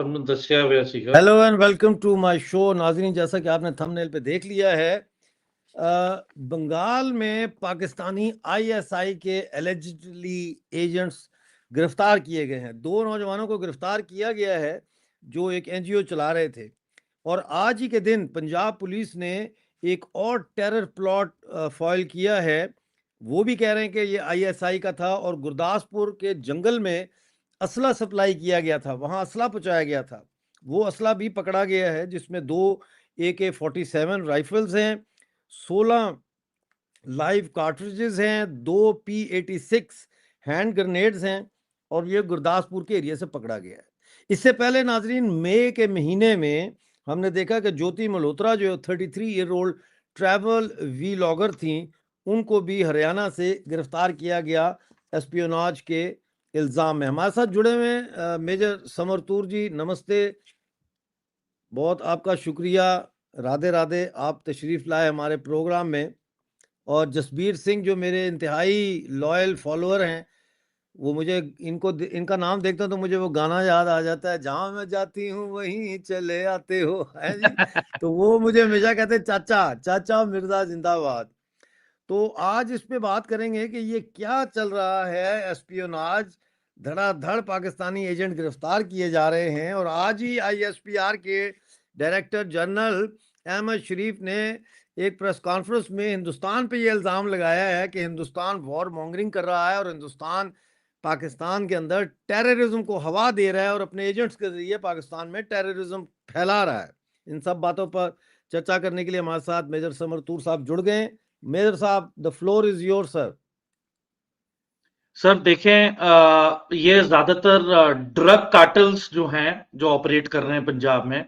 Hello and welcome to my show. नाज़रीन, जैसा कि आपने थंबनेल पे देख लिया है, बंगाल में पाकिस्तानी आईएसआई के एलिजिडली एजेंट्स गिरफ्तार किए गए हैं। 2 नौजवानों को गिरफ्तार किया गया है जो एक एनजीओ चला रहे थे। और आज ही के दिन पंजाब पुलिस ने एक और टेरर प्लॉट फॉइल किया है। वो भी कह रहे हैं कि ये आईएसआई का था और गुरदासपुर के जंगल में असला सप्लाई किया गया था, वहाँ असला पहुँचाया गया था। वो असला भी पकड़ा गया है जिसमें 2 AK-47 राइफल्स हैं, 16 लाइव कार्ट्रिजेस हैं, 2 P86 हैंड ग्रेनेड्स हैं और ये गुरदासपुर के एरिया से पकड़ा गया है। इससे पहले नाजरीन, मई के महीने में हमने देखा कि ज्योति मल्होत्रा जो 33 ईयर ओल्ड ट्रैवल वीलॉगर थी, उनको भी हरियाणा से गिरफ्तार किया गया एस्पियोनाज के इल्ज़ाम में। हमारे साथ जुड़े हुए हैं मेजर समरतूर जी, नमस्ते, बहुत आपका शुक्रिया। राधे राधे, आप तशरीफ़ लाए हमारे प्रोग्राम में। और जसबीर सिंह जो मेरे इंतहाई लॉयल फॉलोअर हैं, वो मुझे इनका नाम देखता हूँ तो मुझे वो गाना याद आ जाता है, जहाँ मैं जाती हूँ वहीं चले आते हो, है जी। तो वो मुझे हमेशा कहते हैं चाचा चाचा मिर्जा जिंदाबाद। तो आज इस पे बात करेंगे कि ये क्या चल रहा है। एस्पियोनाज, धड़ाधड़ पाकिस्तानी एजेंट गिरफ्तार किए जा रहे हैं। और आज ही ISPR के डायरेक्टर जनरल अहमद शरीफ ने एक प्रेस कॉन्फ्रेंस में हिंदुस्तान पे ये इल्ज़ाम लगाया है कि हिंदुस्तान वॉर मॉन्गरिंग कर रहा है और हिंदुस्तान पाकिस्तान के अंदर टेररिज्म को हवा दे रहा है और अपने एजेंट्स के जरिए पाकिस्तान में टेररिज्म फैला रहा है। इन सब बातों पर चर्चा करने के लिए हमारे साथ मेजर समरतूर साहब जुड़ गए। मेजर साहब, the floor is your sir. Sir देखें, ये ज्यादातर ड्रग कार्टल्स जो हैं, जो ऑपरेट कर रहे हैं पंजाब में,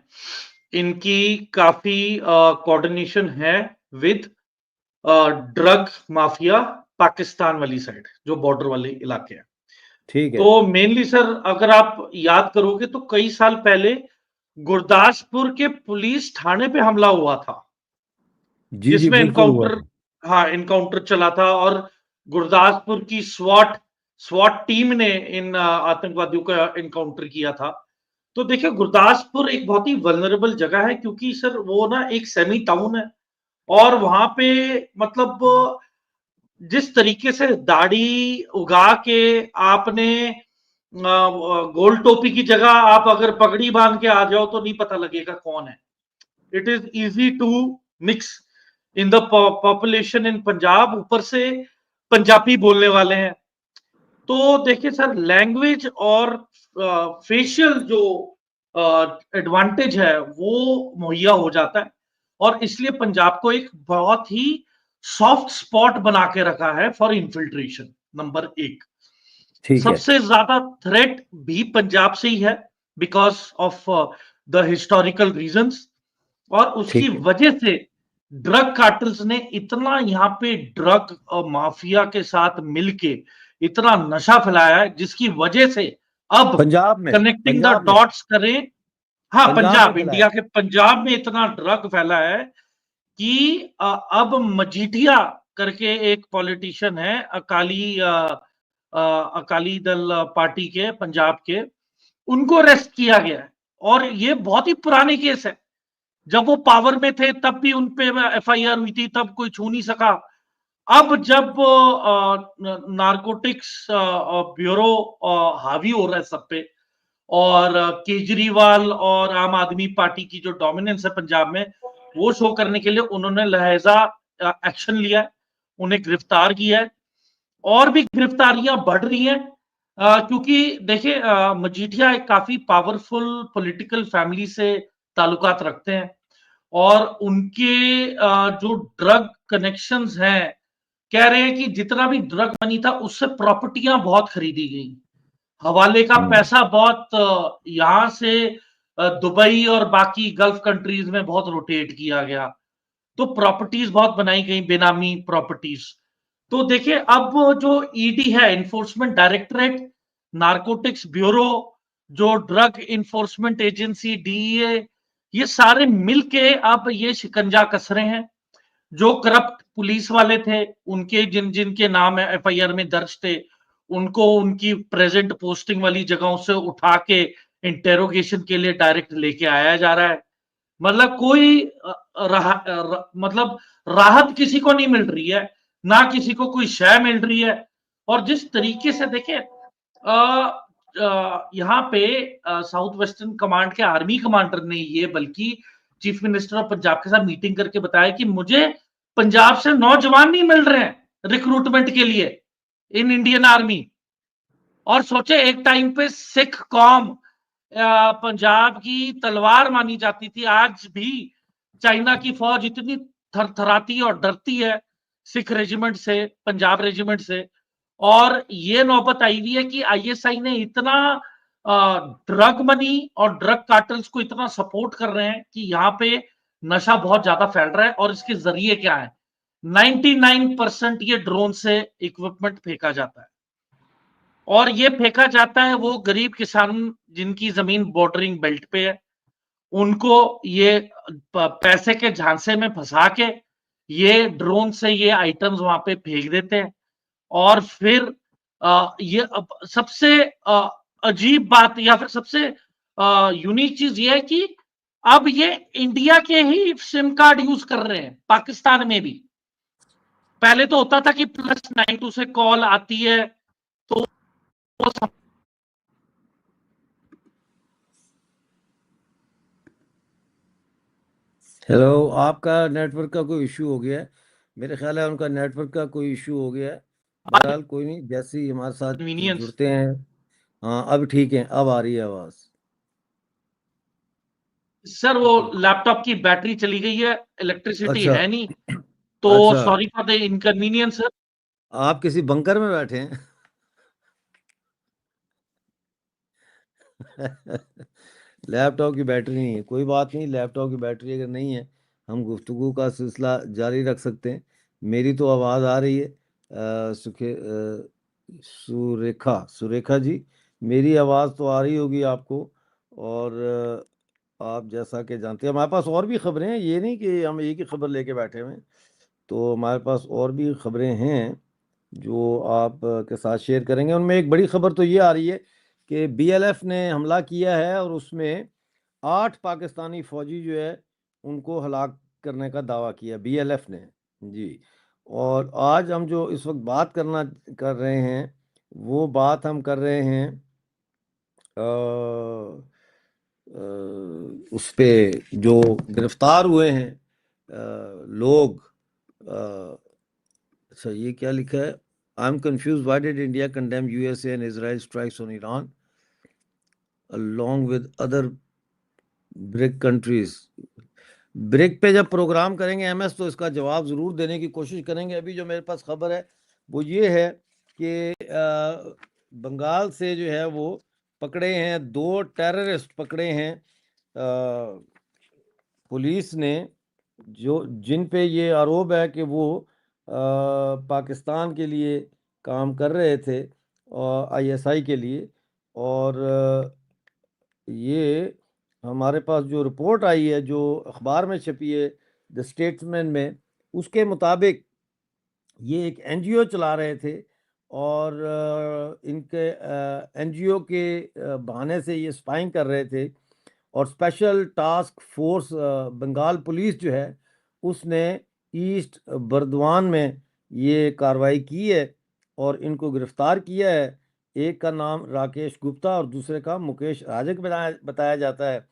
इनकी काफी कोऑर्डिनेशन है विद ड्रग माफिया पाकिस्तान वाली साइड, जो बॉर्डर वाले इलाके हैं। ठीक है। तो मेनली सर, अगर आप याद करोगे तो कई साल पहले गुरदासपुर के पुलिस थाने पे हमला हुआ था, जी जी, जिसमें बिल्कुल हुआ। इनकाउंटर चला था। और गुरदासपुर की स्वाट टीम ने इन आतंकवादियों का इनकाउंटर किया था। तो देखिए, गुरदासपुर एक बहुत ही वल्नरेबल जगह है, क्योंकि सर वो ना एक सेमी टाउन है। और वहां पे मतलब जिस तरीके से दाढ़ी उगा के आपने गोल टोपी की जगह आप अगर पगड़ी बांध के आ जाओ तो नहीं पता लगेगा कौन है। It is easy to mix in the population in Punjab. ऊपर से पंजाबी बोलने वाले हैं। तो देखिए सर, लैंग्वेज और फेशियल जो एडवांटेज है वो मुहैया हो जाता है। और इसलिए पंजाब को एक बहुत ही सॉफ्ट स्पॉट बना के रखा है फॉर इन्फिल्ट्रेशन। नंबर 1, ठीक है। सबसे ज्यादा थ्रेट भी पंजाब से ही है, because of the historical reasons. और उसकी ठीक है। वजह से ड्रग कार्टल्स ने इतना यहाँ पे ड्रग माफिया के साथ मिलके इतना नशा फैलाया है, जिसकी वजह से अब पंजाब में, कनेक्टिंग द पंजाब में, डॉट्स करें। हाँ, पंजाब में पंजाब, फैला है। इंडिया के पंजाब में इतना ड्रग फैला है कि अब मजीठिया करके एक पॉलिटिशियन है, अकाली दल पार्टी के पंजाब के, उनको अरेस्ट किया गया है। और ये बहुत ही पुरानी केस है। जब वो पावर में थे तब भी उन पे FIR हुई थी, तब कोई छू नहीं सका। अब जब नारकोटिक्स ब्यूरो हावी हो रहा है सब पे, और केजरीवाल और आम आदमी पार्टी की जो डोमिनेंस है पंजाब में, वो शो करने के लिए उन्होंने लहजा एक्शन लिया है, उन्हें गिरफ्तार किया है। और भी गिरफ्तारियां बढ़ रही हैं, क्योंकि देखिए, मजीठिया एक काफी पावरफुल पॉलिटिकल फैमिली से ताल्लुकात रखते हैं। और उनके जो ड्रग कनेक्शंस हैं, कह रहे हैं कि जितना भी ड्रग मनी था उससे प्रॉपर्टियां बहुत खरीदी गई, हवाले का पैसा बहुत यहां से दुबई और बाकी गल्फ कंट्रीज में बहुत रोटेट किया गया। तो प्रॉपर्टीज बहुत बनाई गई, बेनामी प्रॉपर्टीज। तो देखिए, अब जो ईडी है, इन्फोर्समेंट डायरेक्टरेट, नारकोटिक्स ब्यूरो, जो ड्रग इन्फोर्समेंट एजेंसी DEA, ये सारे मिलके अब ये शिकंजा कस रहे हैं। जो करप्ट पुलिस वाले थे, उनके जिनके नाम है FIR में दर्ज थे, उनको उनकी प्रेजेंट पोस्टिंग वाली जगहों से उठा के इंटेरोगेशन के लिए डायरेक्ट लेके आया जा रहा है। मतलब कोई मतलब राहत किसी को नहीं मिल रही है, ना किसी को कोई शय मिल रही है। और जिस तरीके से देखिए यहाँ पे साउथ वेस्टर्न कमांड के आर्मी कमांडर ने ये बल्कि चीफ मिनिस्टर ऑफ पंजाब के साथ मीटिंग करके बताया कि मुझे पंजाब से नौजवान नहीं मिल रहे हैं रिक्रूटमेंट के लिए इन इंडियन आर्मी। और सोचे एक टाइम पे सिख कौम पंजाब की तलवार मानी जाती थी, आज भी चाइना की फौज इतनी थरथराती और डरती है सिख रेजिमेंट से, पंजाब रेजिमेंट से। और ये नौबत आई हुई है कि आईएसआई ने इतना ड्रग मनी और ड्रग कार्टल्स को इतना सपोर्ट कर रहे हैं कि यहाँ पे नशा बहुत ज्यादा फैल रहा है। और इसके जरिए क्या है, 99% ये ड्रोन से इक्विपमेंट फेंका जाता है। और ये फेंका जाता है वो गरीब किसान जिनकी जमीन बॉर्डरिंग बेल्ट पे है, उनको ये पैसे के झांसे में फंसा के ये ड्रोन से ये आइटम्स वहां पे फेंक देते हैं। और फिर ये सबसे अजीब बात या फिर सबसे यूनिक चीज ये है कि अब ये इंडिया के ही सिम कार्ड यूज कर रहे हैं पाकिस्तान में भी। पहले तो होता था कि +92 से कॉल आती है तो हेलो, आपका नेटवर्क का कोई इशू हो गया है। मेरे ख्याल है उनका नेटवर्क का कोई इशू हो गया है। बहरहाल कोई नहीं, जैसे ही हमारे साथ कन्वीनियंस। जुड़ते हैं। हाँ, अब ठीक है, अब आ रही है आवाज। सर वो जी। लैपटॉप की बैटरी चली गई है, इलेक्ट्रिसिटी अच्छा। है नहीं, तो अच्छा, sorry for the inconvenience sir. आप किसी बंकर में बैठे हैं? लैपटॉप की बैटरी नहीं है, कोई बात नहीं। लैपटॉप की बैटरी अगर नहीं है, हम गुफ्तगू का सिलसिला जारी रख सकते हैं। मेरी तो आवाज़ आ रही है। सुरेखा सुरेखा जी, मेरी आवाज़ तो आ रही होगी आपको। और आप जैसा कि जानते हैं, हमारे पास और भी खबरें हैं, ये नहीं कि हम एक ही खबर लेके बैठे हुए हैं। तो हमारे पास और भी खबरें हैं जो आप के साथ शेयर करेंगे। उनमें एक बड़ी खबर तो ये आ रही है कि बीएलएफ ने हमला किया है और उसमें 8 पाकिस्तानी फौजी जो है उनको हलाक करने का दावा किया बीएलएफ ने। जी। और आज हम जो इस वक्त बात कर रहे हैं, वो बात हम कर रहे हैं उस पे जो गिरफ्तार हुए हैं लोग। अच्छा, ये क्या लिखा है? I am confuse, why did India condemn USA and Israel strikes on Iran along with other brick countries. Brick पे जब प्रोग्राम करेंगे एमएस तो इसका जवाब ज़रूर देने की कोशिश करेंगे। अभी जो मेरे पास खबर है वो ये है कि बंगाल से जो है वो पकड़े हैं 2 टेररिस्ट पकड़े हैं पुलिस ने, जो जिन पे ये आरोप है कि वो पाकिस्तान के लिए काम कर रहे थे और आईएसआई के लिए। और ये हमारे पास जो रिपोर्ट आई है जो अखबार में छपी है द स्टेट्समैन में, उसके मुताबिक ये एक एनजीओ चला रहे थे और इनके एनजीओ के बहाने से ये स्पाइंग कर रहे थे। और special task force Bengal police जो है उसने ईस्ट बर्दवान में ये कार्रवाई की है और इनको गिरफ्तार किया है। एक का नाम राकेश गुप्ता और दूसरे का मुकेश राजक बताया जाता है।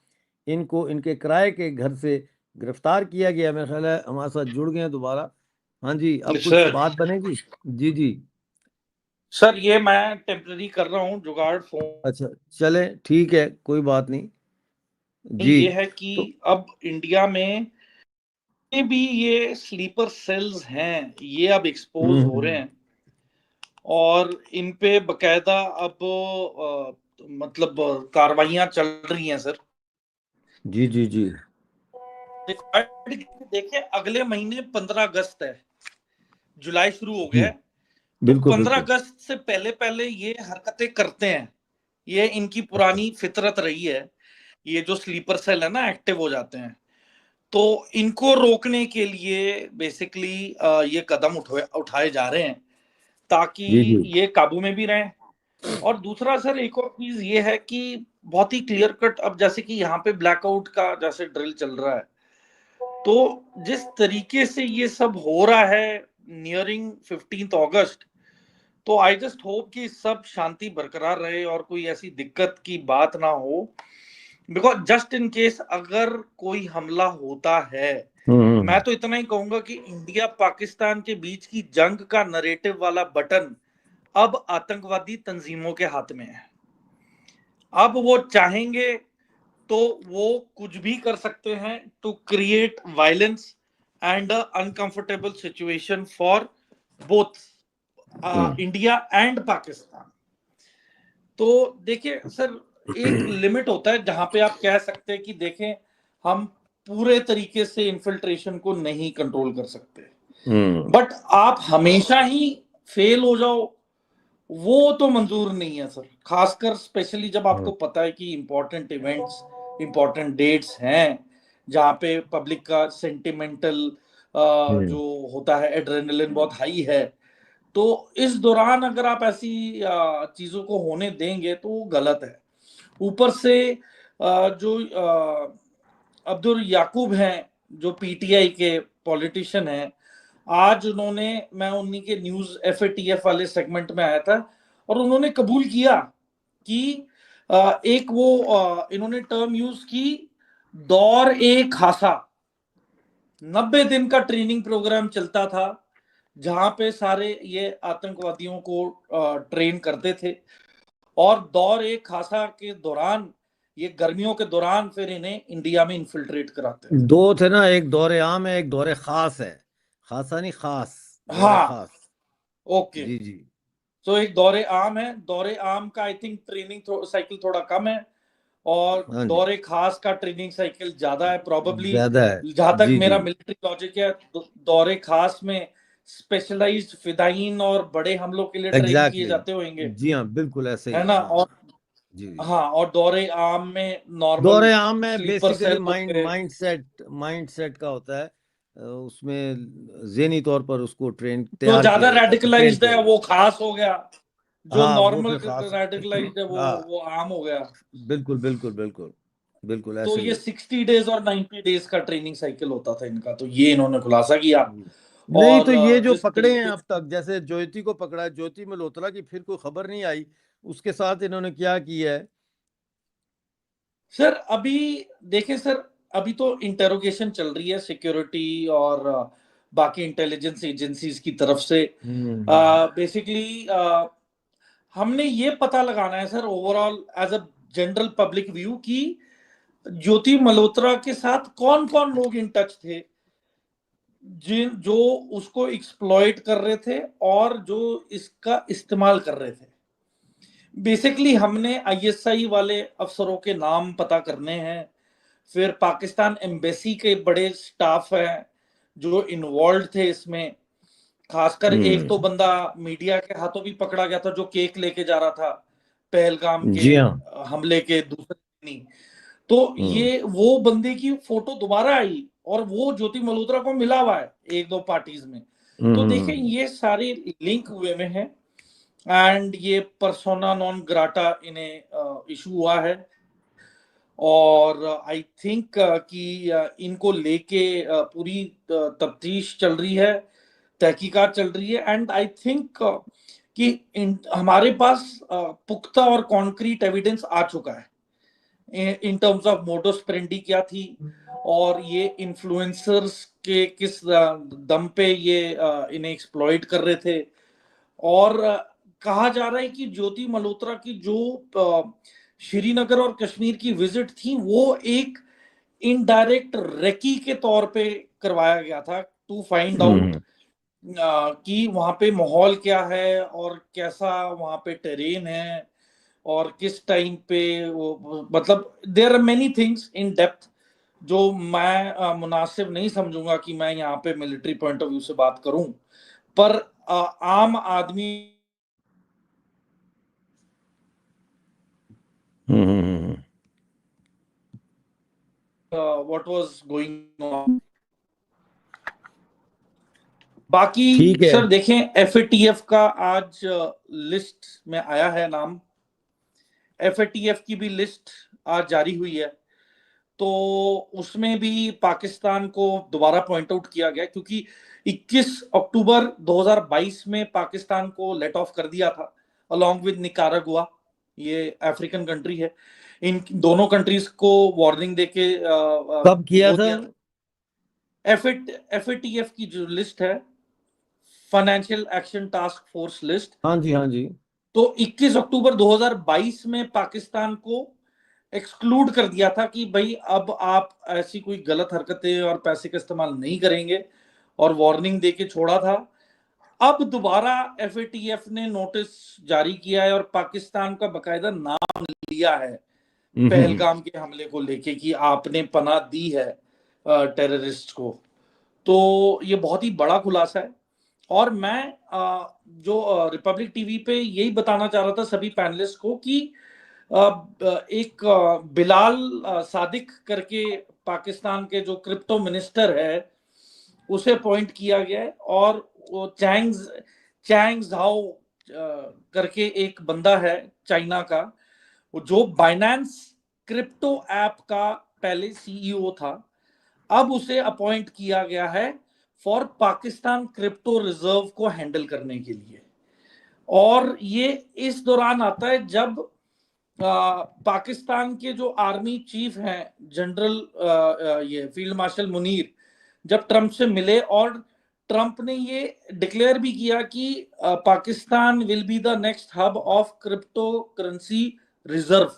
इनको इनके किराए के घर से गिरफ्तार किया गया। मेरा ख्याल है हमारे साथ जुड़ गए हैं दोबारा। हाँ जी, अब कुछ सर बात बनेगी? जी जी। सर ये मैं टेम्पररी कर रहा हूँ जुगाड़ फोन। अच्छा, चले, ठीक है, कोई बात नहीं जी। ये है कि तो अब इंडिया में भी ये स्लीपर सेल्स हैं, ये अब एक्सपोज हो रहे हम्म, हैं और इन पे बकायदा अब मतलब कार्रवाइयां चल रही हैं सर। जी जी जी। देखिए अगले महीने 15 अगस्त है, जुलाई शुरू हो जी, गया है, तो बिल्कुल 15 बिल्कुल। अगस्त से पहले पहले ये हरकतें करते हैं, ये इनकी पुरानी फितरत रही है। ये जो स्लीपर सेल है ना एक्टिव हो जाते हैं, तो इनको रोकने के लिए बेसिकली ये कदम उठाए जा रहे हैं ताकि जी जी। ये काबू में भी रहें। और दूसरा सर एक और चीज ये है कि बहुत ही क्लियर कट, अब जैसे कि यहाँ पे ब्लैकआउट का जैसे ड्रिल चल रहा है, तो जिस तरीके से ये सब हो रहा है नियरिंग 15 अगस्त, तो आई जस्ट होप कि सब शांति बरकरार रहे और कोई ऐसी दिक्कत की बात ना हो, बिकॉज जस्ट इन केस अगर कोई हमला होता है, मैं तो इतना ही कहूंगा कि इंडिया पाकिस्तान के बीच की जंग का नरेटिव वाला बटन अब आतंकवादी तंजीमों के हाथ में है। अब वो चाहेंगे तो वो कुछ भी कर सकते हैं to create violence and uncomfortable situation for both India and Pakistan. तो देखिए सर, एक लिमिट होता है जहां पे आप कह सकते हैं कि देखें हम पूरे तरीके से इन्फिल्ट्रेशन को नहीं कंट्रोल कर सकते, बट आप हमेशा ही फेल हो जाओ वो तो मंजूर नहीं है सर, खासकर स्पेशली जब आपको पता है कि इंपॉर्टेंट इवेंट्स, इंपॉर्टेंट डेट्स हैं जहां पे पब्लिक का सेंटिमेंटल जो होता है एड्रेनलिन बहुत हाई है। तो इस दौरान अगर आप ऐसी चीजों को होने देंगे तो वो गलत है। ऊपर से जो अब्दुल याकूब हैं जो पीटीआई के पॉलिटिशियन हैं, आज उन्होंने, मैं उन्हीं के न्यूज एफएटीएफ वाले सेगमेंट में आया था और उन्होंने कबूल किया कि एक वो इन्होंने टर्म यूज की, दौर ए खासा। 90 दिन का ट्रेनिंग प्रोग्राम चलता था जहां पे सारे ये आतंकवादियों को ट्रेन करते थे, और दौर ए खासा के दौरान, ये गर्मियों के दौरान फिर इन्हें इंडिया में इन्फिल्ट्रेट कराते थे। दो थे ना, एक दौरे आम है, एक दौरे खास है। खासा नहीं, खास, दौरे हाँ, खास। ओके। जी जी। तो एक दौरे आम है, दौरे आम का आई थिंक ट्रेनिंग साइकिल थोड़ा कम है, और हाँ जी, दौरे खास का ट्रेनिंग साइकिल ज्यादा है प्रोबेबली। ज्यादा है। जहां तक जी जी। मेरा मिलिट्री लॉजिक है, दौरे खास में स्पेशलाइज्ड फिदायीन और बड़े हमलों के लिए ट्रेन किए एग्जैक्टली जाते होंगे, exactly. जी हाँ, बिल्कुल ऐसे है ही। ना। हाँ और जी जी। हाँ, और दौरे आम में नॉर्मल दौरे आम में स्लीपर बेसिकली सेल हो गए, माइंड सेट का होता है। उसमें ज़हनी तौर पर उसको ट्रेन जो तैयार किया ज्यादा जाता है, प्रिपेयर रेडिकलाइज्ड किया है जाता वो खास हो गया, है। जो हाँ, वो नॉर्मल फिर खास। रेडिकलाइज्ड है वो हाँ, वो आम हो गया। बिल्कुल बिल्कुल बिल्कुल बिल्कुल तो ऐसे ये ही। 60 डेज और 90 डेज का ट्रेनिंग साइकिल होता था इनका, तो ये इन्होंने खुलासा किया। नहीं तो और ये जो जिस पकड़े हैं तरीके अब तक, जैसे ज्योति को पकड़ा है, ज्योति मल्होत्रा की फिर कोई खबर नहीं आई, उसके साथ इन्होंने क्या किया है। सर अभी देखें सर, अभी तो इंटेरोगेशन चल रही है सिक्योरिटी और बाकी इंटेलिजेंस एजेंसीज की तरफ से। बेसिकली हमने ये पता लगाना है sir overall as a general public view कि ज्योति मल्होत्रा के साथ कौन कौन लोग इन टच थे, जिन जो उसको एक्सप्लॉइट कर रहे थे और जो इसका इस्तेमाल कर रहे थे। बेसिकली हमने आईएसआई वाले अफसरों के नाम पता करने हैं, फिर पाकिस्तान एम्बेसी के बड़े स्टाफ हैं जो इन्वॉल्व थे इसमें। खासकर एक तो बंदा मीडिया के हाथों भी पकड़ा गया था जो केक लेके जा रहा था पहलगाम के जी हाँ। हमले के दूसरे दिन ही। तो ये वो बंदे की फोटो दोबारा आई और वो ज्योति मल्होत्रा को मिला हुआ है एक दो पार्टीज में। तो देखें ये सारे लिंक हुए में हैं, एंड ये पर्सोना नॉन ग्राटा इन्हें इशू हुआ है। और आई थिंक कि इनको लेके पूरी तफ्तीश चल रही है, तहकीकात चल रही है, एंड आई थिंक कि हमारे पास पुख्ता और कॉन्क्रीट एविडेंस आ चुका है in terms of modus operandi क्या थी, और ये इन्फ्लुएंसर्स के किस दम पे ये इन्हें एक्सप्लॉइट कर रहे थे। और कहा जा रहा है कि ज्योति मल्होत्रा की जो श्रीनगर और कश्मीर की विजिट थी वो एक इनडायरेक्ट रेकी के तौर पे करवाया गया था टू फाइंड आउट कि वहां पे माहौल क्या है और कैसा वहां पे टेरेन है और किस टाइम पे वो, मतलब there are many things in depth जो मैं मुनासिब नहीं समझूंगा कि मैं यहाँ पे मिलिट्री पॉइंट ऑफ व्यू से बात करूं, पर आम आदमी व्हाट वाज गोइंग ऑन। बाकी ठीक है। सर देखें एफएटीएफ का आज लिस्ट में आया है नाम, FATF की भी लिस्ट आज जारी हुई है, तो उसमें भी पाकिस्तान को दोबारा पॉइंट आउट किया गया, क्योंकि 21 अक्टूबर 2022 में पाकिस्तान को लेट ऑफ कर दिया था अलोंग विद निकारागुआ, ये अफ्रीकन कंट्री है। इन दोनों कंट्रीज को वार्निंग देके कब किया था? FATF की जो लिस्ट है, financial action task force list, हाँ जी, हाँ जी। तो 21 अक्टूबर 2022 में पाकिस्तान को एक्सक्लूड कर दिया था कि भाई अब आप ऐसी कोई गलत हरकतें और पैसे का इस्तेमाल नहीं करेंगे, और वार्निंग देके छोड़ा था। अब दोबारा FATF ने नोटिस जारी किया है और पाकिस्तान का बकायदा नाम लिया है पहलगाम के हमले को लेके कि आपने पनाह दी है टेररिस्ट को। तो ये बहुत ही बड़ा खुलासा है। और मैं जो रिपब्लिक टीवी पे यही बताना चाह रहा था सभी पैनलिस्ट को कि एक बिलाल सादिक करके पाकिस्तान के जो क्रिप्टो मिनिस्टर है उसे अपॉइंट किया गया है, और वो चैंग झाओ करके एक बंदा है चाइना का, वो जो बाइनेंस क्रिप्टो ऐप का पहले CEO था, अब उसे अपॉइंट किया गया है फॉर पाकिस्तान क्रिप्टो रिजर्व को हैंडल करने के लिए। और ये इस दौरान आता है जब पाकिस्तान के जो आर्मी चीफ हैं जनरल ये फील्ड मार्शल मुनीर जब ट्रंप से मिले, और ट्रंप ने ये डिक्लेयर भी किया कि Pakistan will be the next hub of crypto currency reserve.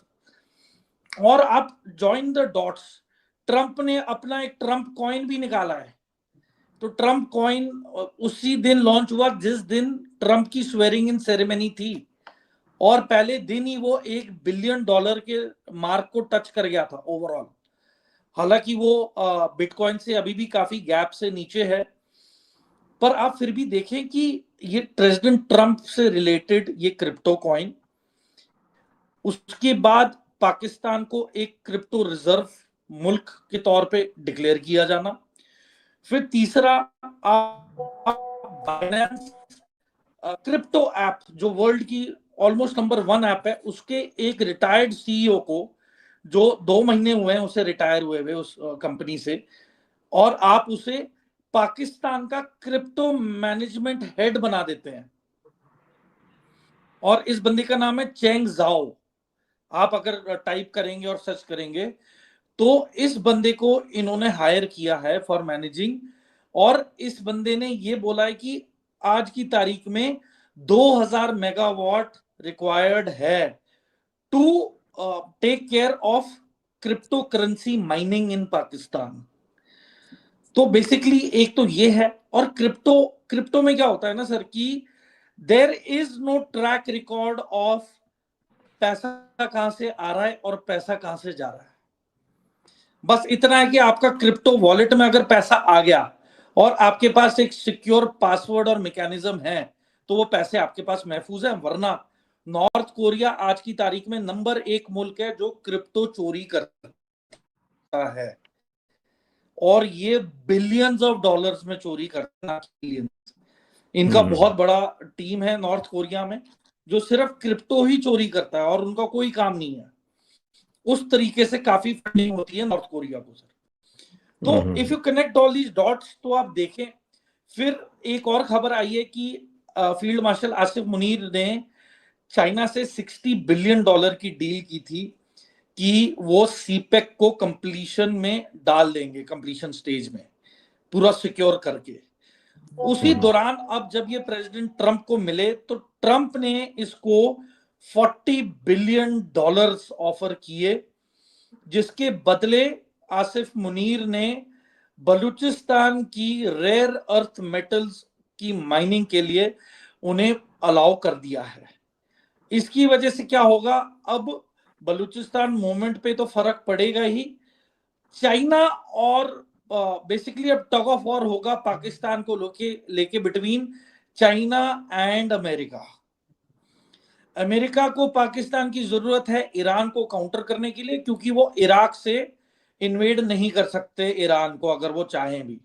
और आप जॉइन द डॉट्स, ट्रंप ने अपना एक ट्रंप कॉइन भी निकाला है। तो ट्रंप कॉइन उसी दिन लॉन्च हुआ जिस दिन ट्रंप की स्वेरिंग इन सेरेमनी थी, और पहले दिन ही वो $1 बिलियन के मार्क को टच कर गया था ओवरऑल। हालांकि वो बिटकॉइन से अभी भी काफी गैप से नीचे है, पर आप फिर भी देखें कि ये प्रेसिडेंट ट्रंप से रिलेटेड ये क्रिप्टो कॉइन, उसके बाद पाकिस्तान को एक क्रिप्टो रिजर्व मुल्क के तौर पे डिक्लेयर किया जाना, फिर तीसरा बाइनेंस क्रिप्टो ऐप जो वर्ल्ड की ऑलमोस्ट नंबर 1 ऐप है, उसके एक रिटायर्ड CEO को, जो 2 महीने हुए हैं उसे रिटायर हुए उस कंपनी से, और आप उसे पाकिस्तान का क्रिप्टो मैनेजमेंट हेड बना देते हैं। और इस बंदे का नाम है चेंग जाओ। आप अगर टाइप करेंगे और सर्च करेंगे तो इस बंदे को इन्होंने हायर किया है फॉर मैनेजिंग, और इस बंदे ने ये बोला है कि आज की तारीख में 2000 मेगावाट रिक्वायर्ड है to take care of crypto currency mining in Pakistan. तो बेसिकली एक तो ये है, और क्रिप्टो में क्या होता है ना सर कि there is no track record of पैसा कहां से आ रहा है और पैसा कहां से जा रहा है। बस इतना है कि आपका क्रिप्टो वॉलेट में अगर पैसा आ गया और आपके पास एक सिक्योर पासवर्ड और मैकेनिज्म है तो वो पैसे आपके पास महफूज है। वरना नॉर्थ कोरिया आज की तारीख में नंबर 1 मुल्क है जो क्रिप्टो चोरी करता है, और ये बिलियंस ऑफ डॉलर्स में चोरी करता है। इनका बहुत बड़ा टीम है नॉर्थ कोरिया में जो सिर्फ क्रिप्टो ही चोरी करता है और उनका कोई काम नहीं है। उस तरीके से काफी फंडिंग होती है नॉर्थ कोरिया को सर। तो if you connect all these dots तो आप देखें, फिर एक और खबर आई है कि फील्ड मार्शल आसिफ मुनीर ने चाइना से $60 बिलियन की डील की थी कि वो सीपेक को कंप्लीशन में डाल देंगे, कंप्लीशन स्टेज में पूरा सिक्योर करके। उसी दौरान अब जब ये प्रेसिडेंट ट्रंप को मिले तो ट्रंप ने इसको $40 बिलियन ऑफर किए, जिसके बदले आसिफ मुनीर ने बलूचिस्तान की रेयर अर्थ मेटल्स की माइनिंग के लिए उन्हें अलाउ कर दिया है। इसकी वजह से क्या होगा, अब बलूचिस्तान मूवमेंट पे तो फर्क पड़ेगा ही। चाइना और बेसिकली अब टग ऑफ वॉर होगा पाकिस्तान को लेके between China and America. America को पाकिस्तान की जरूरत है ईरान को काउंटर करने के लिए, क्योंकि वो इराक से इन्वेड नहीं कर सकते ईरान को अगर वो चाहें भी।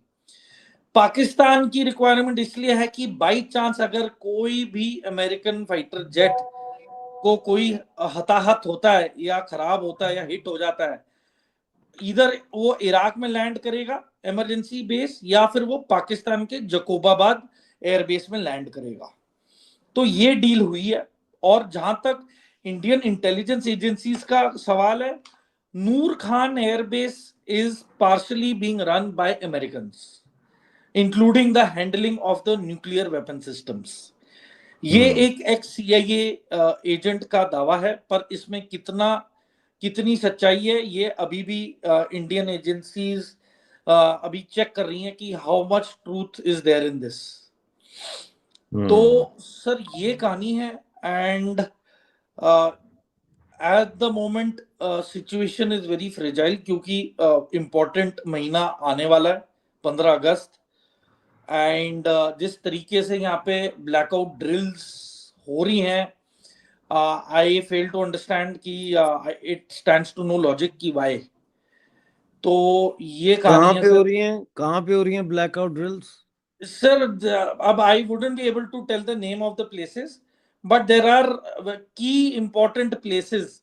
पाकिस्तान की रिक्वायरमेंट इसलिए है कि बाई चांस अगर कोई भी अमेरिकन फाइटर जेट को कोई हताहत होता है या खराब होता है या हिट हो जाता है, इधर वो इराक में लैंड करेगा इमरजेंसी बेस, या फिर वो पाकिस्तान के जकोबाबाद एयरबेस में लैंड करेगा। तो ये डील हुई है। और जहां तक इंडियन इंटेलिजेंस एजेंसीज का सवाल है, Noor Khan airbase is partially being run by Americans, including the handling of the nuclear weapon systems. ये एक एक्स सीआईए एजेंट का दावा है, पर इसमें कितनी सच्चाई है ये अभी भी इंडियन एजेंसीज अभी चेक कर रही हैं कि how much truth is there in this. तो सर ये कहानी है। And at the moment situation is very fragile, क्योंकि इम्पोर्टेंट महीना आने वाला है 15 अगस्त। एंड जिस तरीके से यहाँ पे ब्लैकआउट ड्रिल्स हो रही हैं, आई फेल टू अंडरस्टैंड कि it stands to no logic की वाई। तो ये कहानी है सर। कहाँ पे हो रही हैं ब्लैकआउट ड्रिल्स? सर अब I wouldn't be able to tell the name of the places, but there are key important places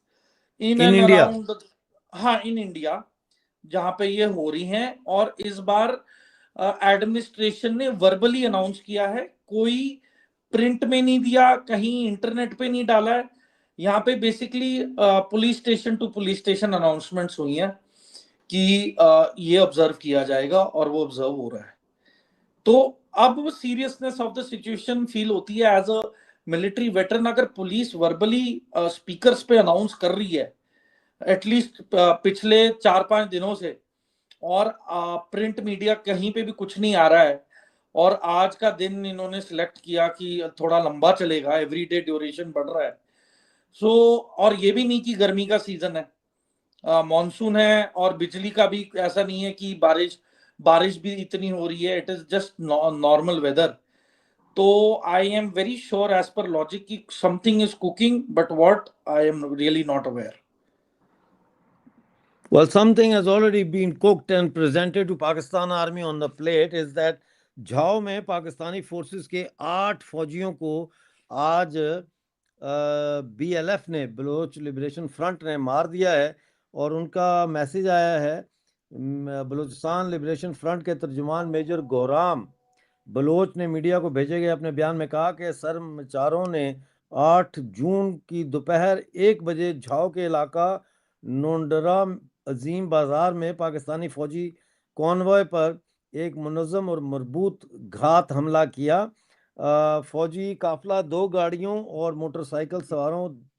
in in and India? Around, हाँ इन इंडिया, जहां पे ये हो रही हैं। और इस बार एडमिनिस्ट्रेशन ने वर्बली अनाउंस किया है, कोई प्रिंट में नहीं दिया, कहीं इंटरनेट पे नहीं डाला है। यहाँ पे basically police station to police station announcements हुई हैं कि ये ऑब्जर्व किया जाएगा, और वो ऑब्जर्व हो रहा है। तो अब वो seriousness of the situation feel होती है एज अ मिलिट्री वेटरन। अगर पुलिस वर्बली स्पीकर्स पे अनाउंस कर रही है एटलीस्ट पिछले 4-5 दिनों से, और प्रिंट मीडिया कहीं पे भी कुछ नहीं आ रहा है, और आज का दिन इन्होंने सिलेक्ट किया कि थोड़ा लंबा चलेगा, एवरीडे ड्यूरेशन बढ़ रहा है। सो और ये भी नहीं कि गर्मी का सीजन है, मॉनसून है, और बिजली का भी ऐसा नहीं है कि बारिश भी इतनी हो रही है, it is just normal weather. तो I am very sure as per logic की something is cooking, but what I am really not aware. Well, something has already been cooked and presented to Pakistan Army on the plate is that Zhao में Pakistani forces के 8 फौजियों को आज BLF ने, Bloch liberation front ने मार दिया है। और उनका मैसेज आया है, बलूचिस्तान लिबरेशन फ्रंट के तर्जुमान मेजर गोराम बलोच ने मीडिया को भेजे गए अपने बयान में कहा कि सरमचारों ने 8 जून की दोपहर 1 बजे झाओ के इलाका नोंडरा अजीम बाजार में पाकिस्तानी फौजी कॉन्वॉय पर एक मुनज़्ज़म और मरबूत घात हमला किया। फौजी काफिला 2 गाड़ियों और मोटरसाइकिल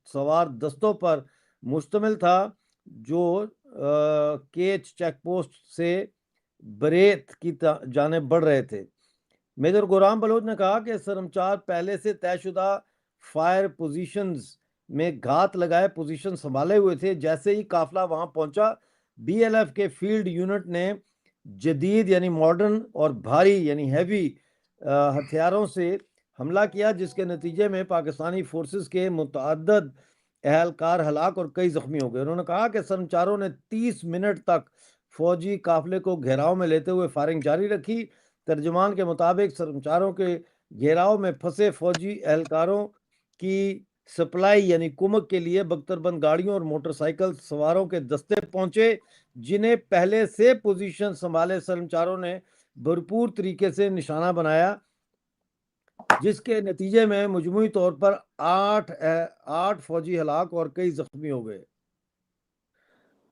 सवार दस्तों पर मुश्तमिल था, जो केच चेक पोस्ट से बरेत की जानिब बढ़ रहे थे। मेजर गुलाम बलोच ने कहा कि सरमचार पहले से तयशुदा फायर पोजीशंस में घात लगाए पोजीशन संभाले हुए थे। जैसे ही काफिला वहां पहुंचा, BLF के फील्ड यूनिट ने जदीद यानी मॉडर्न और भारी यानी हैवी हथियारों से हमला किया, जिसके नतीजे में पाकिस्तानी फोर्सेस के मुतअद्दिद एहलकार हलाक और कई जख्मी हो गए। उन्होंने कहा कि सरमचारों ने 30 मिनट तक फौजी काफिले को घेराव में लेते हुए फायरिंग जारी रखी। तर्जुमान के मुताबिक सरमचारों के घेराव में फंसे फौजी एहलकारों की सप्लाई यानी कुमक के लिए बख्तरबंद गाड़ियों और मोटरसाइकिल सवारों के दस्ते पहुंचे, जिन्हें पहले से पोजीशन संभाले सरमचारों ने भरपूर तरीके से निशाना बनाया, जिसके नतीजे में मजमूई तौर पर 8 फौजी हलाक और कई जख्मी हो गए।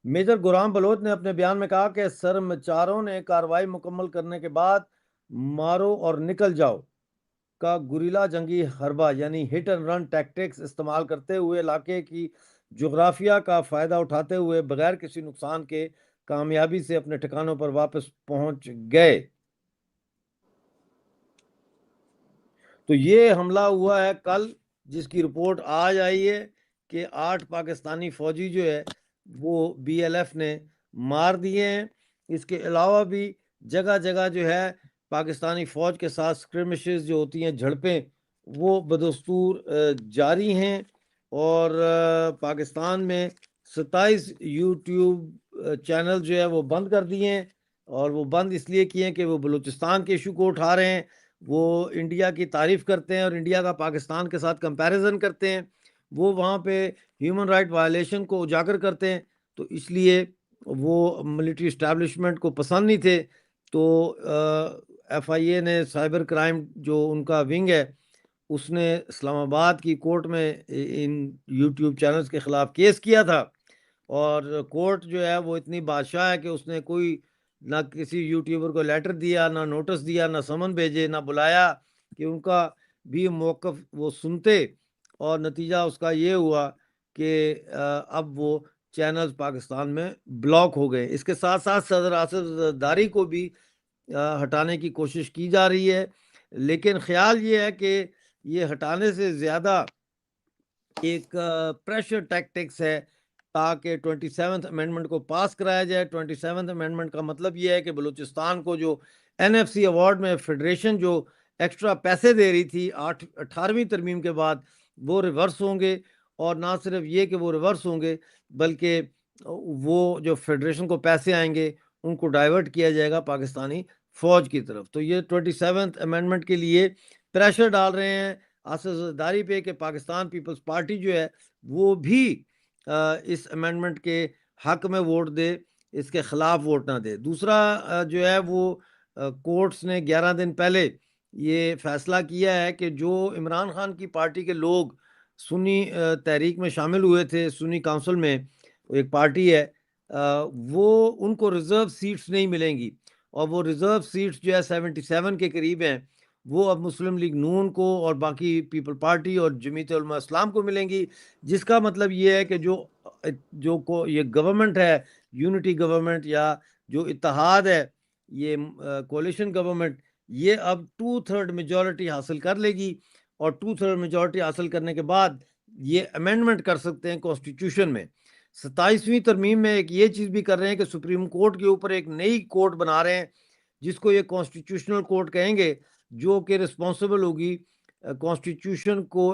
मेजर गुलाम बलोच ने अपने बयान में कहा कि सरमचारों ने कार्रवाई मुकम्मल करने के बाद मारो और निकल जाओ का गुरिल्ला जंगी हरबा यानी हिट एंड रन टैक्टिक्स इस्तेमाल करते हुए इलाके की जोग्राफिया का फ़ायदा उठाते हुए बगैर किसी नुकसान के कामयाबी से अपने ठिकानों पर वापस पहुंच गए। तो ये हमला हुआ है कल, जिसकी रिपोर्ट आज आई है कि 8 पाकिस्तानी फौजी जो है वो BLF ने मार दिए हैं। इसके अलावा भी जगह जगह जो है पाकिस्तानी फ़ौज के साथ स्क्रिमिशेस जो होती हैं, झड़पें, वो बदस्तूर जारी हैं। और पाकिस्तान में 27 YouTube चैनल जो है वो बंद कर दिए हैं, और वो बंद इसलिए किए हैं कि वो बलूचिस्तान के इशू को उठा रहे हैं, वो इंडिया की तारीफ करते हैं और इंडिया का पाकिस्तान के साथ कंपैरिजन करते हैं। वो वहाँ पे ह्यूमन राइट वायलेशन को उजागर करते हैं, तो इसलिए वो मिलिट्री इस्टेब्लिशमेंट को पसंद नहीं थे। तो FIA ने साइबर क्राइम जो उनका विंग है, उसने इस्लामाबाद की कोर्ट में इन यूट्यूब चैनल्स के ख़िलाफ़ केस किया था। और कोर्ट जो है वो इतनी बादशाह है कि उसने कोई ना किसी यूट्यूबर को लेटर दिया, ना नोटिस दिया, ना समन भेजे, ना बुलाया कि उनका भी मौक़िफ़ वो सुनते। और नतीजा उसका ये हुआ कि अब वो चैनल्स पाकिस्तान में ब्लॉक हो गए। इसके साथ-साथ सदर आसिफ ज़रदारी को भी हटाने की कोशिश की जा रही है, लेकिन ख़्याल ये है कि ये हटाने से ज़्यादा एक प्रेशर टैक्टिक्स है ताकि 27th अमेंडमेंट को पास कराया जाए। 27th अमेंडमेंट का मतलब ये है कि बलूचिस्तान को जो NFC अवार्ड में फेडरेशन जो एक्स्ट्रा पैसे दे रही थी 18वीं तरमीम के बाद, वो रिवर्स होंगे। और ना सिर्फ ये कि वो रिवर्स होंगे, बल्कि वो जो फेडरेशन को पैसे आएंगे उनको डाइवर्ट किया जाएगा पाकिस्तानी फ़ौज की तरफ। तो ये 27th अमेंडमेंट के लिए प्रेशर डाल रहे हैं आसिफ ज़रदारी पे कि पाकिस्तान पीपल्स पार्टी जो है वो भी इस अमेंडमेंट के हक में वोट दे, इसके ख़िलाफ़ वोट ना दे। दूसरा जो है वो कोर्ट्स ने 11 दिन पहले ये फ़ैसला किया है कि जो इमरान खान की पार्टी के लोग सुन्नी तहरीक में शामिल हुए थे, सुन्नी काउंसिल में एक पार्टी है, वो उनको रिज़र्व सीट्स नहीं मिलेंगी। और वो रिज़र्व सीट्स जो है 77 के करीब हैं, वो अब मुस्लिम लीग नून को और बाकी पीपल पार्टी और जमीयत उलमा इस्लाम को मिलेंगी। जिसका मतलब ये है कि जो को ये गवर्नमेंट है, यूनिटी गवर्नमेंट या जो इत्तेहाद है, ये कोalition गवर्नमेंट, ये अब 2/3 मेजॉरिटी हासिल कर लेगी। और 2/3 मेजॉरिटी हासिल करने के बाद ये अमेंडमेंट कर सकते हैं कॉन्स्टिट्यूशन में। 27वीं तरमीम में एक ये चीज़ भी कर रहे हैं कि सुप्रीम कोर्ट के ऊपर एक नई कोर्ट बना रहे हैं, जिसको ये कॉन्स्टिट्यूशनल कोर्ट कहेंगे, जो कि रिस्पॉन्सिबल होगी कॉन्स्टिट्यूशन को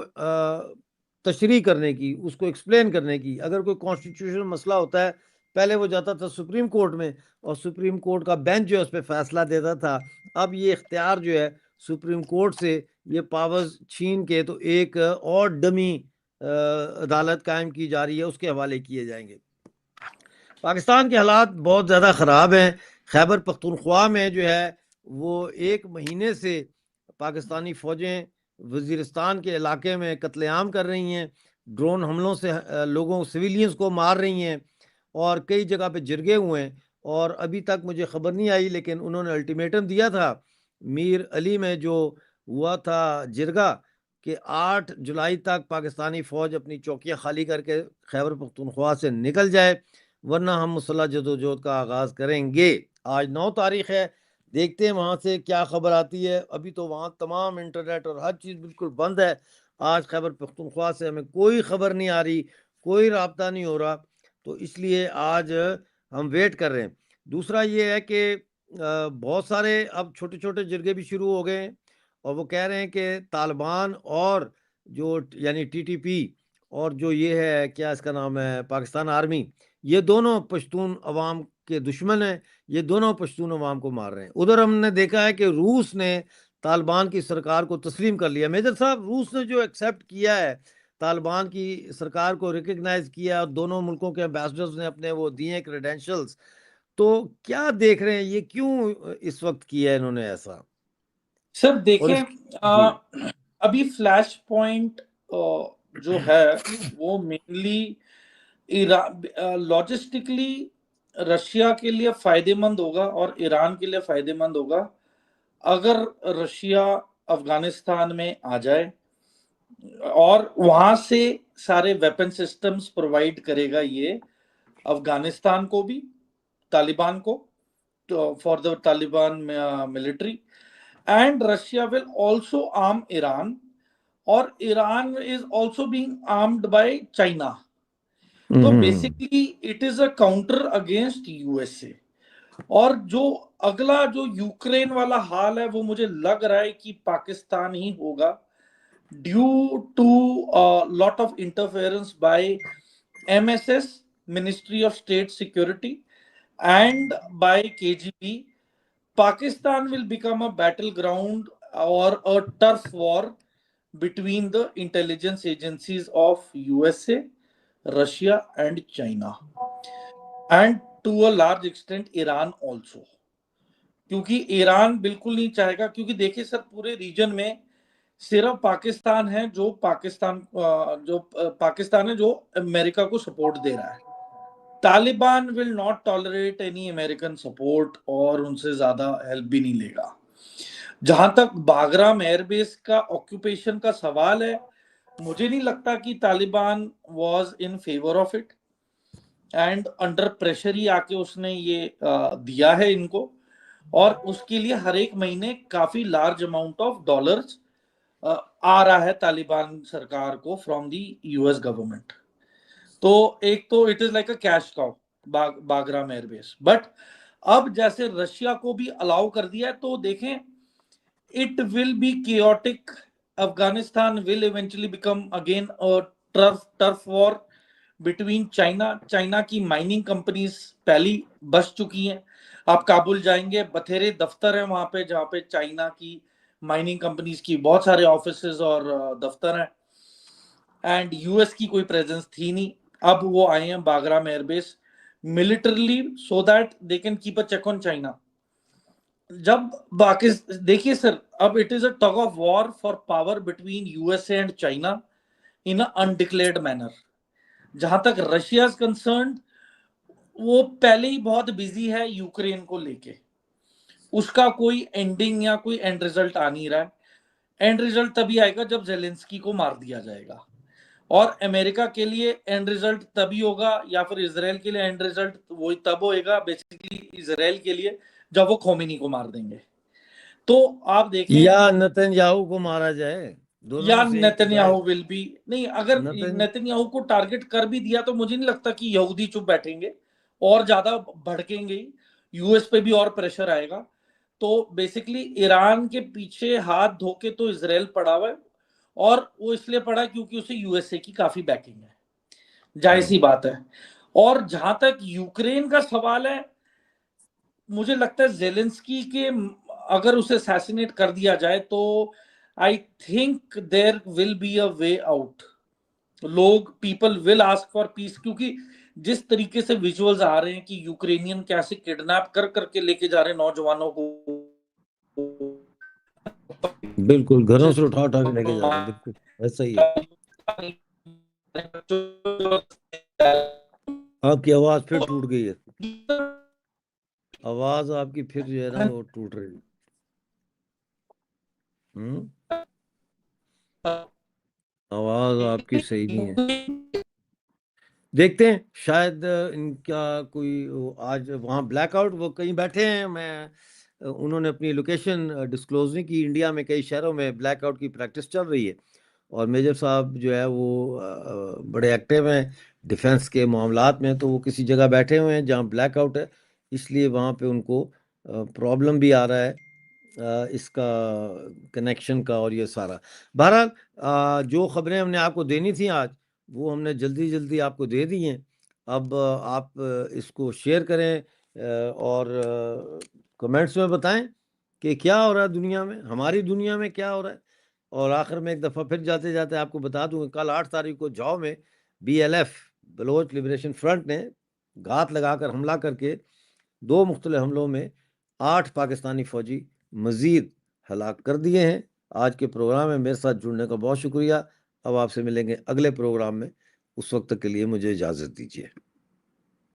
तशरीह करने की, उसको एक्सप्लेन करने की। अगर कोई कॉन्स्टिट्यूशनल मसला होता है, पहले वो जाता था सुप्रीम कोर्ट में और सुप्रीम कोर्ट का बेंच जो है उस पे फैसला देता था। अब ये इख्तियार जो है सुप्रीम कोर्ट से ये पावर्स छीन के तो एक और डमी अदालत कायम की जा रही है, उसके हवाले किए जाएंगे। पाकिस्तान के हालात बहुत ज़्यादा ख़राब हैं। खैबर पख्तूनख्वा में जो है वो 1 महीने से पाकिस्तानी फ़ौजें वज़ीरिस्तान के इलाके में कत्लेआम कर रही हैं, ड्रोन हमलों से लोगों सिविलियंस को मार रही हैं और कई जगह पे जिरगे हुए हैं। और अभी तक मुझे ख़बर नहीं आई, लेकिन उन्होंने अल्टीमेटम दिया था मीर अली में जो हुआ था जिरगा, कि 8 जुलाई तक पाकिस्तानी फ़ौज अपनी चौकियाँ खाली करके खैबर पख्तूनख्वा से निकल जाए, वरना हम मुसल्लह जदोजहद का आगाज़ करेंगे। आज 9 तारीख़ है, देखते हैं वहाँ से क्या ख़बर आती है। अभी तो वहाँ तमाम इंटरनेट और हर चीज़ बिल्कुल बंद है। आज खैबर पख्तूनख्वा से हमें कोई ख़बर नहीं आ रही, कोई राब्ता नहीं हो रहा, तो इसलिए आज हम वेट कर रहे हैं। दूसरा ये है कि बहुत सारे अब छोटे-छोटे जिरगे भी शुरू हो गए हैं और वो कह रहे हैं कि तालिबान और जो यानी TTP और जो ये है, क्या इसका नाम है, पाकिस्तान आर्मी, ये दोनों पश्तून अवाम के दुश्मन हैं, ये दोनों पश्तून अवाम को मार रहे हैं। उधर हमने देखा है कि रूस ने तालिबान की सरकार को तस्लीम कर लिया। मेजर साहब, रूस ने जो एक्सेप्ट किया है, तालिबान की सरकार को रिकॉग्नाइज़ किया और दोनों मुल्कों के एम्बेसडर्स ने अपने वो दिए क्रेडेंशियल्स, तो क्या देख रहे हैं, ये क्यों इस वक़्त किया है इन्होंने ऐसा? सर और देखें, जी। अभी फ्लैश पॉइंट जो है वो मेनली लॉजिस्टिकली रशिया के लिए फायदेमंद होगा और ईरान के लिए फायदेमंद होगा अगर रशिया अफगानिस्तान में आ जाए और वहां से सारे वेपन सिस्टम्स प्रोवाइड करेगा ये अफगानिस्तान को भी, तालिबान को, for the Taliban military, and Russia will also arm Iran और Iran is also being armed by China. तो basically it is a counter against USA. और जो अगला जो यूक्रेन वाला हाल है वो मुझे लग रहा है कि पाकिस्तान ही होगा, due to lot of interference by MSS, Ministry of State Security, and by KGB. Pakistan will become a battleground or a turf war between the intelligence agencies of USA, Russia and China, and to a large extent Iran also. क्योंकि Iran बिल्कुल नहीं चाहेगा, क्योंकि देखिए sir पूरे reason में सिर्फ पाकिस्तान है जो पाकिस्तान है जो अमेरिका को सपोर्ट दे रहा है। Taliban will not tolerate any American support और उनसे ज्यादा हेल्प भी नहीं लेगा। जहां तक बागराम एयरबेस का ऑक्यूपेशन का सवाल है, मुझे नहीं लगता कि Taliban was in favour of it, and under pressure ही आके उसने ये दिया है इनको, और उसके लिए हर एक महीने काफी लार्ज अमाउंट ऑफ डॉलर्स आ रहा है तालिबान सरकार को फ्रॉम दी यूएस गवर्नमेंट। तो एक तो it is like a cash cow Bagram airbase, but अब जैसे रशिया को भी अलाउ कर दिया है तो देखें it will be chaotic. Afghanistan will eventually become again turf war between China की माइनिंग कंपनीज पहली बस चुकी हैं। आप काबुल जाएंगे, बथेरे दफ्तर है वहां पे जहां पे चाइना की माइनिंग कंपनीज की बहुत सारे ऑफिसेज और दफ्तर हैं, एंड यूएस की कोई प्रेजेंस थी नहीं। अब वो आए हैं Bagram airbase militarily so that they can keep a check on China. जब पाकिस्तान देखिए सर, अब it is a tug of war for power between USA and China in a undeclared manner. जहां तक रशिया इज कंसर्न, वो पहले ही बहुत busy है Ukraine को लेके, उसका कोई एंडिंग या कोई एंड रिजल्ट आ नहीं रहा है। एंड रिजल्ट तभी आएगा जब जेलेंस्की को मार दिया जाएगा, और अमेरिका के लिए एंड रिजल्ट तभी होगा, या फिर इजराइल के लिए एंड रिजल्ट वही तब होएगा बेसिकली इजराइल के लिए, जब वो खोमेनी को मार देंगे। तो आप देखें, या नेतन्याहू को मारा जाए, दोनों या में से एक को नेतन्याहू जाए। विल बी नहीं, अगर नेतन्याहू को टारगेट कर भी दिया तो मुझे नहीं लगता कि यहूदी चुप बैठेंगे, और ज्यादा भड़केंगे, यूएस पे भी और प्रेशर आएगा। तो बेसिकली ईरान के पीछे हाथ धोके तो इजराइल पड़ा हुआ है, और वो इसलिए पड़ा क्योंकि उसे यूएसए की काफी बैकिंग है, जाहिर सी बात है। और जहां तक यूक्रेन का सवाल है, मुझे लगता है जेलेंस्की के अगर उसे असैसिनेट कर दिया जाए तो I think there will be a way out. लोग people will ask for peace, क्योंकि जिस तरीके से विजुअल्स आ रहे हैं कि यूक्रेनियन कैसे किडनैप कर करके लेके जा रहे हैं नौजवानों को, बिल्कुल घरों से उठा उठा के लेके जा रहे हैं, बिल्कुल ऐसा ही है। आपकी आवाज फिर टूट गई है, आवाज आपकी फिर जो है ना वो टूट रही है। आवाज आपकी सही नहीं है। देखते हैं शायद इनका कोई आज वहाँ ब्लैकआउट, वो कहीं बैठे हैं, मैं उन्होंने अपनी लोकेशन डिस्क्लोज नहीं की। इंडिया में कई शहरों में ब्लैकआउट की प्रैक्टिस चल रही है, और मेजर साहब जो है वो बड़े एक्टिव हैं डिफेंस के मामलात में, तो वो किसी जगह बैठे हुए हैं जहाँ ब्लैकआउट है, इसलिए वहाँ पे उनको प्रॉब्लम भी आ रहा है इसका कनेक्शन का और ये सारा। बहरहाल जो खबरें हमने आपको देनी थी आज, वो हमने जल्दी जल्दी आपको दे दी हैं। अब आप इसको शेयर करें और कमेंट्स में बताएं कि क्या हो रहा है दुनिया में, हमारी दुनिया में क्या हो रहा है। और आखिर में एक दफ़ा फिर जाते जाते आपको बता दूंगा, कल 8 तारीख को जाओ में BLF बलोच लिबरेशन फ्रंट ने घात लगाकर हमला करके 2 मुख्तलिफ हमलों में 8 पाकिस्तानी फ़ौजी मज़ीद हलाक कर दिए हैं। आज के प्रोग्राम में मेरे साथ जुड़ने का बहुत शुक्रिया। अब आपसे मिलेंगे अगले प्रोग्राम में, उस वक्त तक के लिए मुझे इजाज़त दीजिए।